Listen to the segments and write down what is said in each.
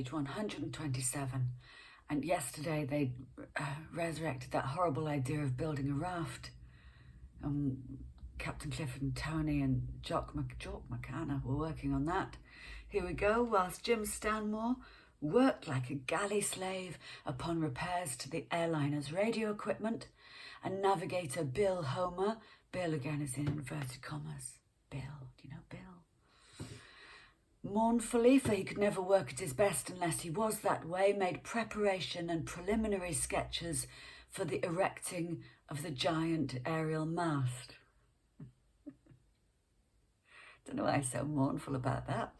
page 127. And yesterday they resurrected that horrible idea of building a raft. Captain Clifford and Tony and Jock McCanna were working on that. Here we go, whilst Jim Stanmore worked like a galley slave upon repairs to the airliner's radio equipment, and navigator Bill Homer, Bill again is in inverted commas, Bill, do you know Bill? Mournfully, for he could never work at his best unless he was that way, made preparation and preliminary sketches for the erecting of the giant aerial mast. Don't know why I'm so mournful about that.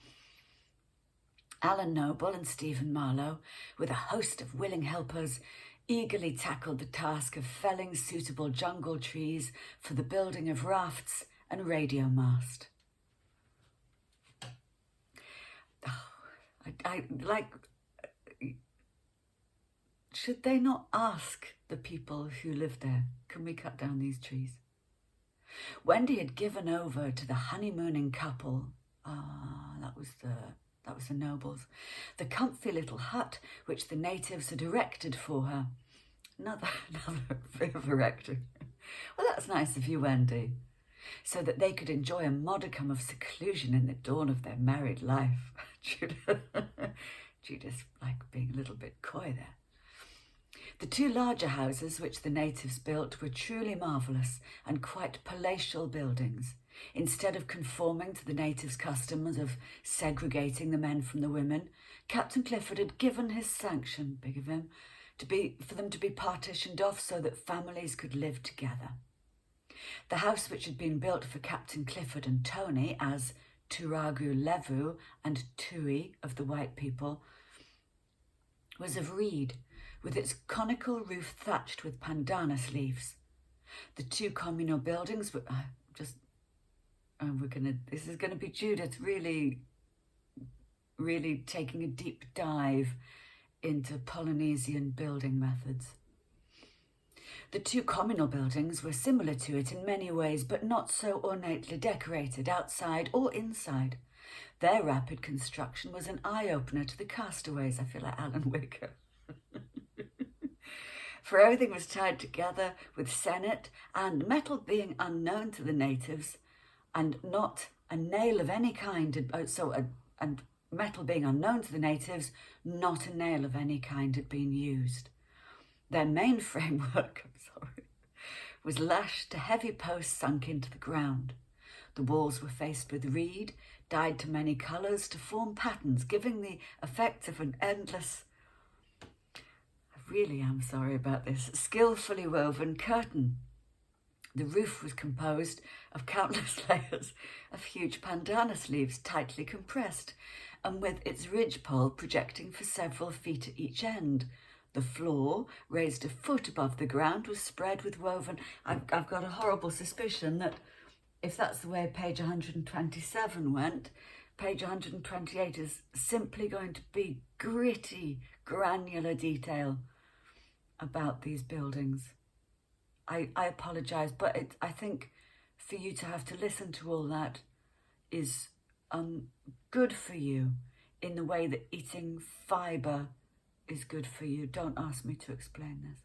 Alan Noble and Stephen Marlowe, with a host of willing helpers, eagerly tackled the task of felling suitable jungle trees for the building of rafts and radio mast. I like, should they not ask the people who live there, can we cut down these trees? Wendy had given over to the honeymooning couple, that was the Nobles, the comfy little hut which the natives had erected for her. Another bit of erecting. Well, that's nice of you, Wendy. So that they could enjoy a modicum of seclusion in the dawn of their married life. Judith, like being a little bit coy there. The two larger houses which the natives built were truly marvellous and quite palatial buildings. Instead of conforming to the natives' customs of segregating the men from the women, Captain Clifford had given his sanction, big of him, for them to be partitioned off so that families could live together. The house which had been built for Captain Clifford and Tony as Turagu Levu and Tui of the white people was of reed, with its conical roof thatched with pandanus leaves. The two communal buildings were this is going to be Judith really taking a deep dive into Polynesian building methods. The two communal buildings were similar to it in many ways, but not so ornately decorated outside or inside. Their rapid construction was an eye-opener to the castaways. I feel like Alan Wicker. For everything was tied together with senet, and metal being unknown to the natives, and not a nail of any kind, and metal being unknown to the natives, not a nail of any kind had been used. Their main framework, was lashed to heavy posts sunk into the ground. The walls were faced with reed, dyed to many colours to form patterns, giving the effect of an endless, I really am sorry about this, skillfully woven curtain. The roof was composed of countless layers of huge pandanus leaves tightly compressed, and with its ridgepole projecting for several feet at each end. The floor, raised a foot above the ground, was spread with woven... I've got a horrible suspicion that if that's the way page 127 went, page 128 is simply going to be gritty, granular detail about these buildings. I apologise, but I think for you to have to listen to all that is good for you in the way that eating fibre is good for you. Don't ask me to explain this.